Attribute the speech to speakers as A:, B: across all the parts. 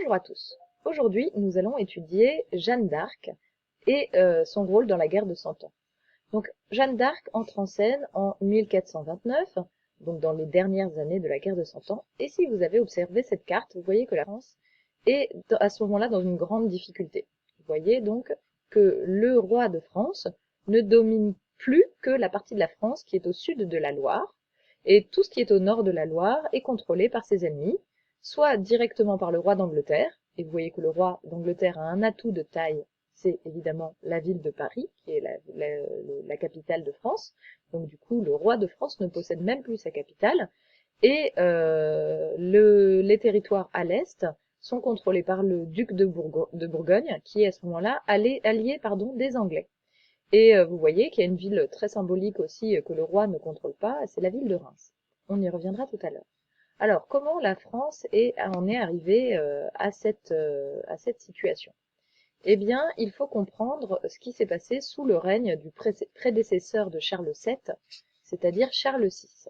A: Bonjour à tous. Aujourd'hui, nous allons étudier Jeanne d'Arc et son rôle dans la guerre de Cent Ans. Donc, Jeanne d'Arc entre en scène en 1429, donc dans les dernières années de la guerre de Cent Ans. Et si vous avez observé cette carte, vous voyez que la France est à ce moment-là dans une grande difficulté. Vous voyez donc que le roi de France ne domine plus que la partie de la France qui est au sud de la Loire, et tout ce qui est au nord de la Loire est contrôlé par ses ennemis, soit directement par le roi d'Angleterre, et vous voyez que le roi d'Angleterre a un atout de taille, c'est évidemment la ville de Paris, qui est la capitale de France. Donc du coup, le roi de France ne possède même plus sa capitale, et les territoires à l'est sont contrôlés par le duc de Bourgogne, qui est à ce moment-là allié des Anglais. Et vous voyez qu'il y a une ville très symbolique aussi que le roi ne contrôle pas, c'est la ville de Reims. On y reviendra tout à l'heure. Alors, comment la France en est arrivée à cette situation? Eh bien, il faut comprendre ce qui s'est passé sous le règne du prédécesseur de Charles VII, c'est-à-dire Charles VI.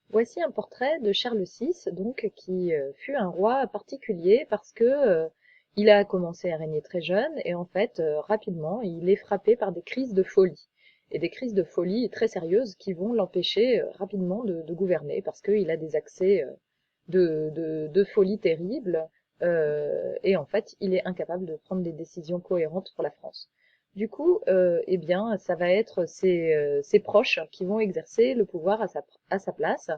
A: Voici un portrait de Charles VI, donc, qui fut un roi particulier parce que il a commencé à régner très jeune et en fait, rapidement, il est frappé par des crises de folie. Et des crises de folie très sérieuses qui vont l'empêcher rapidement de gouverner parce qu'il a des accès de folie terrible et en fait, il est incapable de prendre des décisions cohérentes pour la France. Du coup, eh bien, ça va être ses proches qui vont exercer le pouvoir à sa place,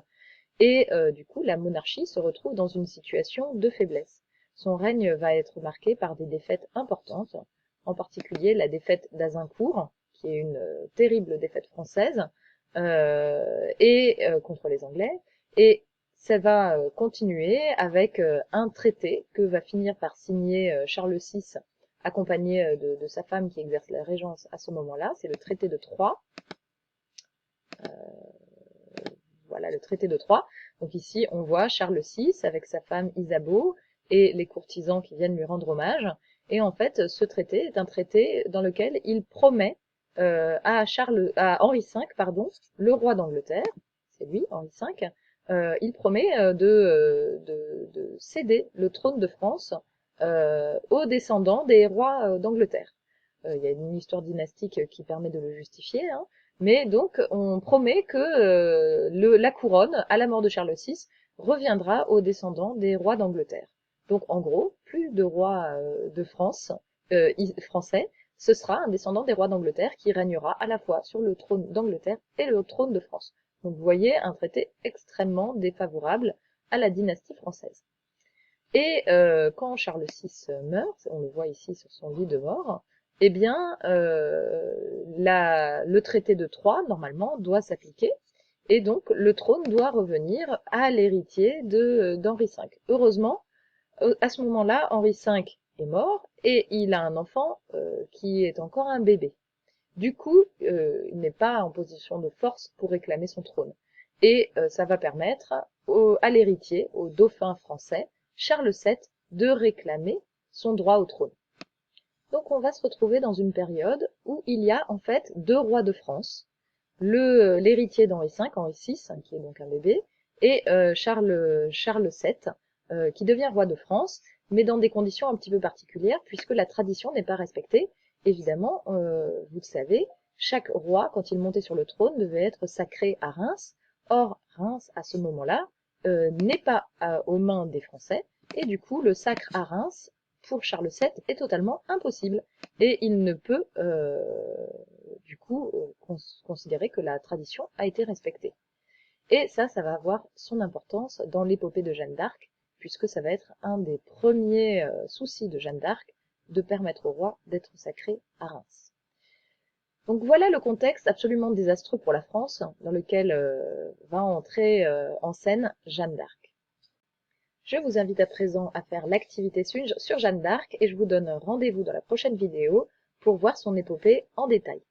A: et du coup, la monarchie se retrouve dans une situation de faiblesse. Son règne va être marqué par des défaites importantes, en particulier la défaite d'Azincourt, qui est une terrible défaite française, contre les Anglais, et ça va continuer avec un traité que va finir par signer Charles VI, accompagné de sa femme qui exerce la régence à ce moment-là, c'est le traité de Troyes. Voilà, le traité de Troyes. Donc ici, on voit Charles VI avec sa femme Isabeau et les courtisans qui viennent lui rendre hommage. Et en fait, ce traité est un traité dans lequel il promet à Henri V, pardon, le roi d'Angleterre, c'est lui, Henri V, il promet de céder le trône de France aux descendants des rois d'Angleterre. Il y a une histoire dynastique qui permet de le justifier, hein, mais donc on promet que la couronne, à la mort de Charles VI, reviendra aux descendants des rois d'Angleterre. Donc en gros, plus de rois de France français, ce sera un descendant des rois d'Angleterre qui régnera à la fois sur le trône d'Angleterre et le trône de France. Donc vous voyez un traité extrêmement défavorable à la dynastie française. Et quand Charles VI meurt, on le voit ici sur son lit de mort, eh bien, le traité de Troyes, normalement, doit s'appliquer, et donc le trône doit revenir à l'héritier d'Henri V. Heureusement, à ce moment-là, Henri V est mort, et il a un enfant qui est encore un bébé. Du coup, il n'est pas en position de force pour réclamer son trône. Et ça va permettre à l'héritier, au dauphin français, Charles VII, de réclamer son droit au trône. Donc on va se retrouver dans une période où il y a en fait deux rois de France, l'héritier d'Henri V, Henri VI, qui est donc un bébé, et Charles VII, qui devient roi de France, mais dans des conditions un petit peu particulières, puisque la tradition n'est pas respectée. Évidemment, vous le savez, chaque roi, quand il montait sur le trône, devait être sacré à Reims. Or, Reims, à ce moment-là, n'est pas aux mains des Français, et du coup, le sacre à Reims, pour Charles VII, est totalement impossible. Et il ne peut, du coup, considérer que la tradition a été respectée. Et ça va avoir son importance dans l'épopée de Jeanne d'Arc, puisque ça va être un des premiers soucis de Jeanne d'Arc, de permettre au roi d'être sacré à Reims. Donc voilà le contexte absolument désastreux pour la France, dans lequel va entrer en scène Jeanne d'Arc. Je vous invite à présent à faire l'activité sur Jeanne d'Arc et je vous donne rendez-vous dans la prochaine vidéo pour voir son épopée en détail.